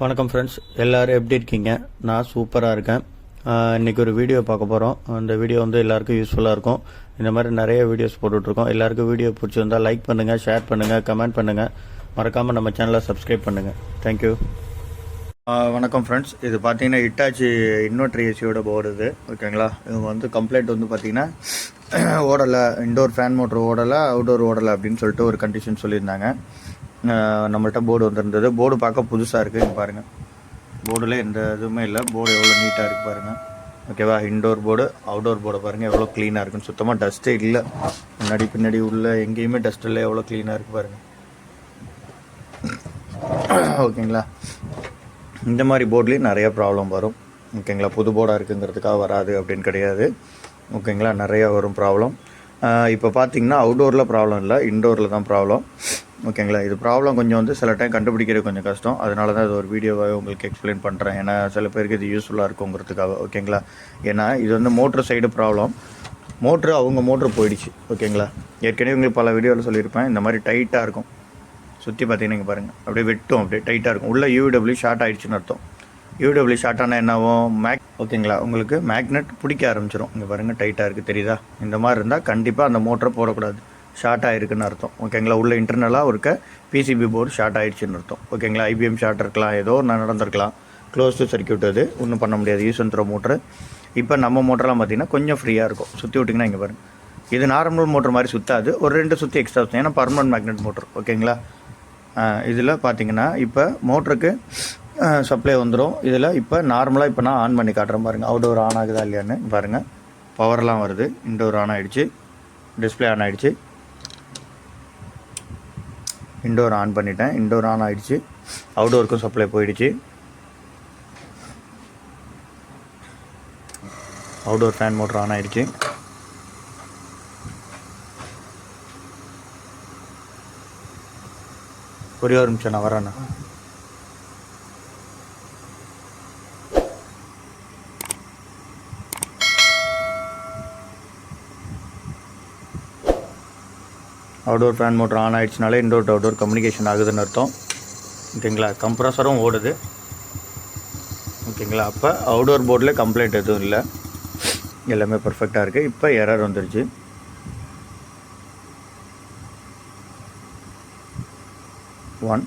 வணக்கம் ஃப்ரெண்ட்ஸ், எல்லோரும் எப்படி இருக்கீங்க? நான் சூப்பராக இருக்கேன். இன்றைக்கி ஒரு வீடியோ பார்க்க போகிறோம். அந்த வீடியோ வந்து எல்லாருக்கும் யூஸ்ஃபுல்லாக இருக்கும். இந்த மாதிரி நிறைய வீடியோஸ் போட்டுட்ருக்கோம். எல்லாருக்கும் வீடியோ பிடிச்சிருந்தால் லைக் பண்ணுங்கள், ஷேர் பண்ணுங்கள், கமெண்ட் பண்ணுங்கள். மறக்காமல் நம்ம சேனலை சப்ஸ்கிரைப் பண்ணுங்கள். தேங்க்யூ. வணக்கம் ஃப்ரெண்ட்ஸ், இது பார்த்தீங்கன்னா ஹிட்டாச்சி இன்வெர்டர் ஏசியோட போர்டு இது. ஓகேங்களா? இவங்க வந்து கம்ப்ளைண்ட் வந்து பார்த்தீங்கன்னா ஓடலை, இன்டோர் ஃபேன் மோட்ரு ஓடலை, அவுடோர் ஓடலை அப்படின்னு சொல்லிட்டு ஒரு கண்டிஷன் சொல்லியிருந்தாங்க. நம்மள்கிட்ட போர்டு வந்துருந்தது. போர்டு பார்க்க புதுசாக இருக்குது. இங்கே பாருங்கள், போர்டில் எந்த இதுவுமே இல்லை. போர்டு எவ்வளோ நீட்டாக இருக்குது பாருங்கள். ஓகேவா? இன்டோர் போர்டு, அவுடோர் போர்டை பாருங்கள் எவ்வளோ க்ளீனாக இருக்குன்னு. சுத்தமாக டஸ்ட்டே இல்லை. முன்னாடி பின்னாடி உள்ள எங்கேயுமே டஸ்ட் இல்லை. எவ்வளோ க்ளீனாக இருக்குது பாருங்கள். ஓகேங்களா? இந்த மாதிரி போர்ட்லேயும் நிறைய ப்ராப்ளம் வரும். ஓகேங்களா? புது போர்டாக இருக்குங்கிறதுக்காக வராது அப்படின்னு கிடையாது. ஓகேங்களா? நிறையா வரும் ப்ராப்ளம். இப்போ பார்த்தீங்கன்னா அவுடோரில் ப்ராப்ளம் இல்லை, இன்டோரில் தான் ப்ராப்ளம். ஓகேங்களா? இது ப்ராப்ளம் கொஞ்சம் வந்து சில டைம் கண்டுபிடிக்கிறது கொஞ்சம் கஷ்டம். அதனால தான் இது ஒரு வீடியோவாக உங்களுக்கு எக்ஸ்பிளைன் பண்ணுறேன். ஏன்னா சில பேருக்கு இது யூஸ்ஃபுல்லாக இருக்குங்கிறதுக்காக. ஓகேங்களா? ஏன்னா இது வந்து மோட்ரு சைடு ப்ராப்ளம். அவங்க மோட்ரு போயிடுச்சு. ஓகேங்களா? ஏற்கனவே உங்களுக்கு பல வீடியோவில் சொல்லியிருப்பேன். இந்த மாதிரி டைட்டாக இருக்கும். சுற்றி பார்த்தீங்கன்னா இங்கே பாருங்கள், அப்படியே வெட்டும், அப்படியே டைட்டாக இருக்கும். உள்ள யூடபிள்யூ ஷார்ட் ஆகிடுச்சுன்னு அர்த்தம். யூடபிள்யூ ஷார்ட் ஆனால் என்ன ஆகும்? ஓகேங்களா? உங்களுக்கு மேக்னெட் பிடிக்க ஆரம்பிச்சிடும். இங்கே பாருங்கள், டைட்டாக இருக்குது, தெரியுதா? இந்த மாதிரி இருந்தால் கண்டிப்பாக அந்த மோட்டரை போடக்கூடாது. ஷார்ட் ஆகிருக்குன்னு அர்த்தம். ஓகேங்களா? உள்ள இன்டர்னலாக இருக்க பிசிபி போர்டு ஷார்ட் ஆகிடுச்சின்னு அர்த்தம். ஓகேங்களா? ஐபிஎம் ஷார்ட் இருக்கலாம், ஏதோ நடந்திருக்கலாம். க்ளோஸ்டு சர்க்யூட் அது, ஒன்றும் பண்ண முடியாது. Use and throw motor. இப்போ நம்ம மோட்டரெலாம் பார்த்திங்கன்னா கொஞ்சம் ஃப்ரீயாக இருக்கும். சுற்றி விட்டிங்கன்னா இங்கே பாருங்கள், இது நார்மல் மோட்டர் மாதிரி சுற்றாது. ஒரு 2 சுற்றி எக்ஸ்ட்ரா சுற்றும். ஏன்னா பர்மனன்ட் மேக்னெட் மோட்டர். ஓகேங்களா? இதில் பார்த்தீங்கன்னா இப்போ மோட்டருக்கு சப்ளை வந்துடும். இதில் இப்போ நார்மலாக இப்போ நான் ஆன் பண்ணி காட்டுறேன் பாருங்கள். அவுடோர் ஆன் ஆகுதா இல்லையான்னு பாருங்கள். பவர்லாம் வருது. இன்டோர் ஆன் ஆகிடுச்சு, டிஸ்பிளே ஆன் ஆகிடுச்சு. இன்டோர் ஆன் பண்ணிட்டேன். இன்டோர் ஆன் ஆகிடுச்சு. அவுடோருக்கும் சப்ளை போயிடுச்சு. அவுடோர் ஃபேன் மோட்டர் ஆன் ஆகிடுச்சு. ஒரே ஒரு நிமிஷம், நான் வரேண்ணா. அவுடோர் ஃபேன் மோட்டர் ஆன் ஆகிடுச்சுனாலே இன்டோர் டு அவுடோர் கம்யூனிகேஷன் ஆகுதுன்னு அர்த்தம். ஓகேங்களா? கம்ப்ரஸரும் ஓடுது. ஓகேங்களா? அப்போ அவுடோர் போர்டில் கம்ப்ளைண்ட் எதுவும் இல்லை, எல்லாமே பர்ஃபெக்டாக இருக்குது. இப்போ எரர் வந்துருச்சு. One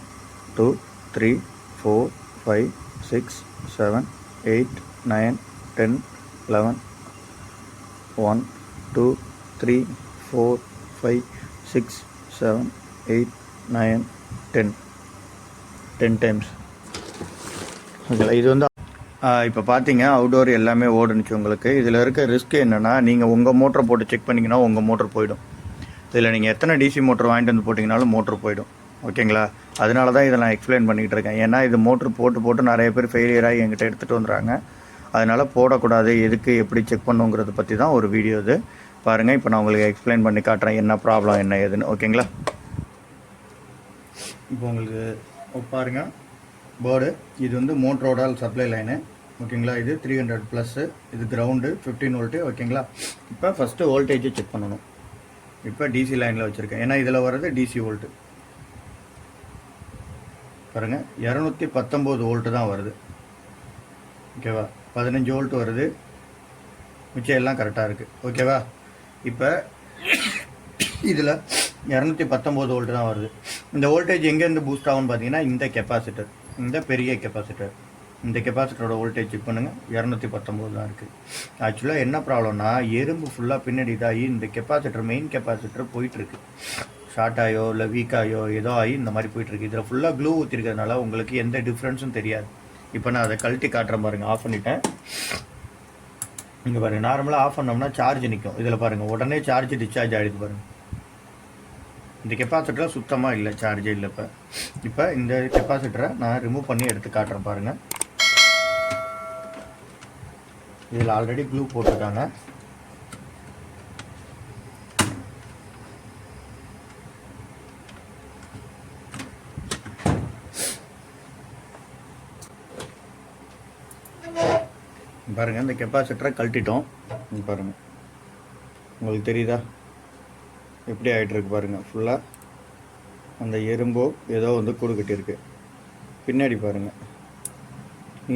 2 3 4 5 6 7 8 9 10 11 1 2 3 4 5 6 7 8 9 10 times. ஓகேங்களா? இது வந்து இப்போ பார்த்தீங்க அவுடோர் எல்லாமே ஓடுனுச்சு. உங்களுக்கு இதில் இருக்க ரிஸ்க் என்னென்னா, நீங்கள் உங்கள் மோட்டரை போட்டு செக் பண்ணிங்கன்னா உங்கள் மோட்டர் போயிடும். இதில் நீங்கள் எத்தனை டிசி மோட்டர் வாங்கிட்டு வந்து போட்டிங்கனாலும் மோட்ரு போயிடும். ஓகேங்களா? அதனால தான் இதை நான் எக்ஸ்பிளைன் பண்ணிகிட்டு இருக்கேன். ஏன்னா இது மோட்ரு போட்டு நிறைய பேர் ஃபெயிலியர் ஆகி என்கிட்ட எடுத்துகிட்டு வந்துடுறாங்க. அதனால் போடக்கூடாது, எதுக்கு எப்படி செக் பண்ணுங்கிறத பற்றி தான் ஒரு வீடியோ இது பாருங்கள். இப்போ நான் உங்களுக்கு எக்ஸ்பிளைன் பண்ணி காட்டுறேன் என்ன ப்ராப்ளம் என்ன ஏதுன்னு. ஓகேங்களா? இப்போ உங்களுக்கு பாருங்கள் போர்டு. இது வந்து மோட்டரோட சப்ளை லைனு. ஓகேங்களா? இது 300+, இது கிரவுண்டு 15 வோல்ட்டு. ஓகேங்களா? இப்போ ஃபஸ்ட்டு வோல்டேஜை செக் பண்ணணும். இப்போ டிசி லைனில் வச்சுருக்கேன். ஏன்னா இதில் வர்றது டிசி வோல்ட்டு. பாருங்கள், 219 வோல்ட்டு தான் வருது. ஓகேவா? 15 வோல்ட் வருது. மிச்சம் எல்லாம் கரெக்டாக இருக்குது. ஓகேவா? இப்போ இதில் 219 வோல்ட்டு தான் வருது. இந்த வோல்டேஜ் எங்கேருந்து பூஸ்ட் ஆகும்னு பார்த்தீங்கன்னா, இந்த கெப்பாசிட்டர், இந்த பெரிய கெப்பாசிட்டர், இந்த கெப்பாசிட்டரோட வோல்டேஜ் செக் பண்ணுங்கள். 219 தான் இருக்குது. ஆக்சுவலாக என்ன ப்ராப்ளம்னா, எறும்பு ஃபுல்லாக பின்னாடி இதாகி இந்த கெப்பாசிட்டர், மெயின் கெப்பாசிட்டர் போயிட்டுருக்கு. ஷார்ட் ஆகியோ இல்லை வீக்காகியோ ஏதோ ஆகி இந்த மாதிரி போயிட்டுருக்கு. இதில் ஃபுல்லாக க்ளூ ஊற்றிருக்கிறதுனால உங்களுக்கு எந்த டிஃப்ரென்ஸும் தெரியாது. இப்போ நான் அதை கழட்டி காட்டுறேன் பாருங்கள். ஆஃப் பண்ணிட்டேன். இங்கே பாருங்கள், நார்மலாக ஆஃப் பண்ணோம்னா சார்ஜ் நிற்கும். இதில் பாருங்கள், உடனே சார்ஜ் டிஸ்சார்ஜ் ஆகிடுது பாருங்கள். இந்த கெப்பாசிட்டரில் சுத்தமாக இல்லை, சார்ஜே இல்லை. இப்போ இந்த கெப்பாசிட்டரை நான் ரிமூவ் பண்ணி எடுத்து காட்டுறேன் பாருங்கள். இதில் ஆல்ரெடி க்ளூ போட்டிருக்காங்க. பாருங்கள், இந்த கெப்பாசிட்டரை கழட்டிட்டோம். பாருங்கள், உங்களுக்கு தெரியுதா எப்படி ஆகிட்டுருக்கு பாருங்கள். ஃபுல்லாக அந்த எறும்போ ஏதோ வந்து கூடு கட்டியிருக்கு. பின்னாடி பாருங்கள்,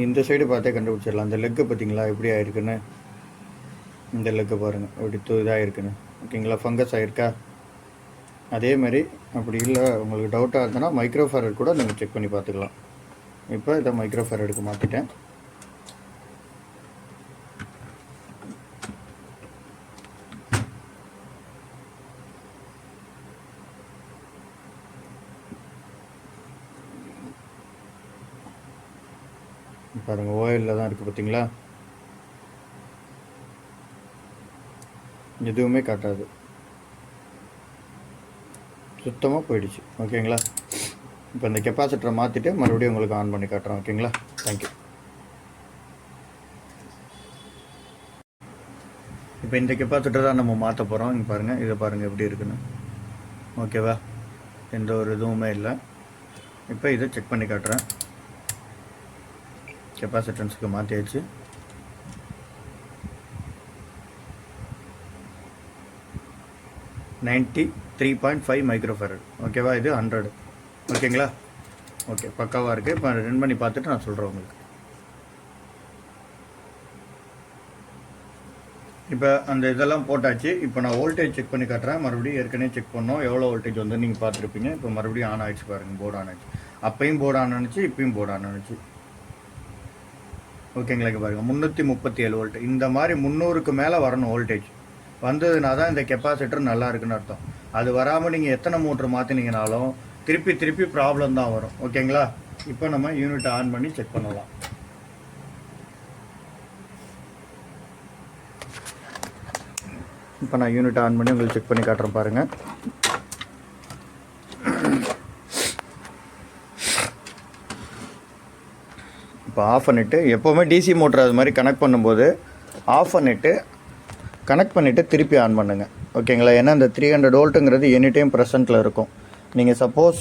இந்த சைடு பார்த்தே கண்டுபிடிச்சிடலாம். அந்த லெக்கு பார்த்தீங்களா எப்படி ஆயிருக்குன்னு. இந்த லெக்கு பாருங்கள் எப்படி இதாக இருக்குன்னு. ஓகேங்களா, ஃபங்கஸ் ஆகிருக்கா. அதே மாதிரி அப்படி இல்லை உங்களுக்கு டவுட்டாக இருந்ததுன்னா மைக்ரோ ஃபேரட் கூட நீங்கள் செக் பண்ணி பார்த்துக்கலாம். இப்போ இதை மைக்ரோ ஃபேரடுக்கு மாற்றிட்டேன். பாருங்கள் ஓயிலில் தான் இருக்குது பார்த்தீங்களா, எதுவுமே காட்டாது, சுத்தமாக போயிடுச்சு. ஓகேங்களா, இப்போ இந்த கெப்பாசிட்டரை மாற்றிட்டு மறுபடியும் உங்களுக்கு ஆன் பண்ணி காட்டுறேன். ஓகேங்களா, தேங்க்யூ. இப்போ இந்த கெப்பாசிட்டர் தான் நம்ம மாற்ற போகிறோம். இங்கே பாருங்கள், இதை பாருங்கள் எப்படி இருக்குன்னு. ஓகேவா, எந்த ஒரு இதுவுமே இல்லை. இப்போ இதை செக் பண்ணி காட்டுறேன். கெப்பாசிட்டன்ஸுக்கு மாற்றியாச்சு. $93.5 மைக்ரோ ஃபேரட். ஓகேவா, இது 100. ஓகேங்களா, ஓகே பக்காவாக இருக்குது. இப்போ ரன் பண்ணி பார்த்துட்டு நான் சொல்கிறேன் உங்களுக்கு. இப்போ அந்த இதெல்லாம் போட்டாச்சு. இப்போ நான் வோல்டேஜ் செக் பண்ணி காட்டுறேன். மறுபடியும் ஏற்கனவே செக் பண்ணோம் எவ்வளோ வோல்டேஜ் வந்து நீங்கள் பார்த்துருப்பீங்க. இப்போ மறுபடியும் ஆன் ஆகிடுச்சு பாருங்கள், போர்டு ஆன் ஆகிடுச்சு. அப்பையும் போர்டு ஆன் ஆனிச்சு, இப்பயும் போர்டு ஆன் ஆனிச்சு. ஓகேங்களா, இங்கே பாருங்கள் 337 வோல்ட். இந்த மாதிரி 300க்கு மேலே வரணும் வோல்டேஜ். வந்ததுனா தான் இந்த கெப்பாசிட்டர் நல்லா இருக்குன்னு அர்த்தம். அது வராமல் நீங்கள் எத்தனை மோட்ரு மாற்றினீங்கனாலும் திருப்பி ப்ராப்ளம் தான் வரும். ஓகேங்களா, இப்போ நம்ம யூனிட் ஆன் பண்ணி செக் பண்ணலாம். இப்போ நான் யூனிட் ஆன் பண்ணி உங்களுக்கு செக் பண்ணி காட்டுறேன் பாருங்கள். இப்போ ஆஃப் பண்ணிவிட்டு, எப்போவுமே டிசி மோட்டர் அது மாதிரி கனெக்ட் பண்ணும்போது ஆஃப் பண்ணிவிட்டு திருப்பி ஆன் பண்ணுங்கள். ஓகேங்களா, ஏன்னா இந்த 300 வோல்ட்டுங்கிறது எனி டைம் ப்ரெசென்ட்டில் இருக்கும். நீங்கள் சப்போஸ்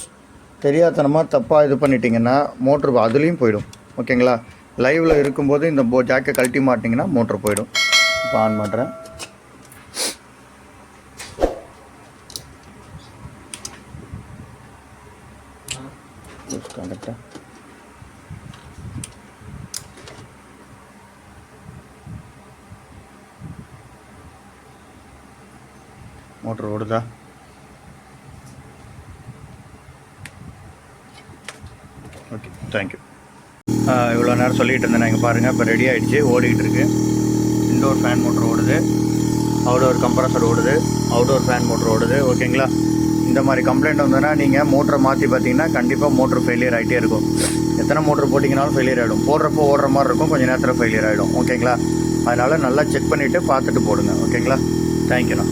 தெரியாதனமாக தப்பாக இது பண்ணிட்டீங்கன்னா மோட்ரு அதுலேயும் போயிடும். ஓகேங்களா, லைவில் இருக்கும்போது இந்த ஜாக்கை கழட்டி மாட்டிங்கன்னா மோட்ரு போயிடும். இப்போ ஆன் பண்ணுறேன். கரெக்டாக மோட்ரு ஓடுதா? Okay, thank you. இவ்வளோ நேரம் சொல்லிகிட்டு இருந்தேன். இங்கே பாருங்கள், இப்போ ரெடி ஆகிடுச்சு, ஓடிக்கிட்டு இருக்கு. இன்டோர் ஃபேன் மோட்ரு ஓடுது, அவுடோர் கம்ப்ரஸர் ஓடுது, அவுடோர் ஃபேன் மோட்ரு ஓடுது. ஓகேங்களா, இந்த மாதிரி கம்ப்ளைண்ட் வந்ததுன்னா நீங்கள் மோட்டரை மாற்றி பார்த்தீங்கன்னா கண்டிப்பாக மோட்ரு ஃபெயிலியர் ஆகிட்டே இருக்கும். எத்தனை மோட்ரு போட்டிங்கனாலும் ஃபெயிலியர் ஆகிடும். போடுறப்போ ஓடுற மாதிரி இருக்கும், கொஞ்சம் நேரத்தில் ஃபெயிலியர் ஆகிடும். ஓகேங்களா, அதனால் நல்லா செக் பண்ணிவிட்டு பார்த்துட்டு போடுங்க. ஓகேங்களா, தேங்க்யூண்ணா.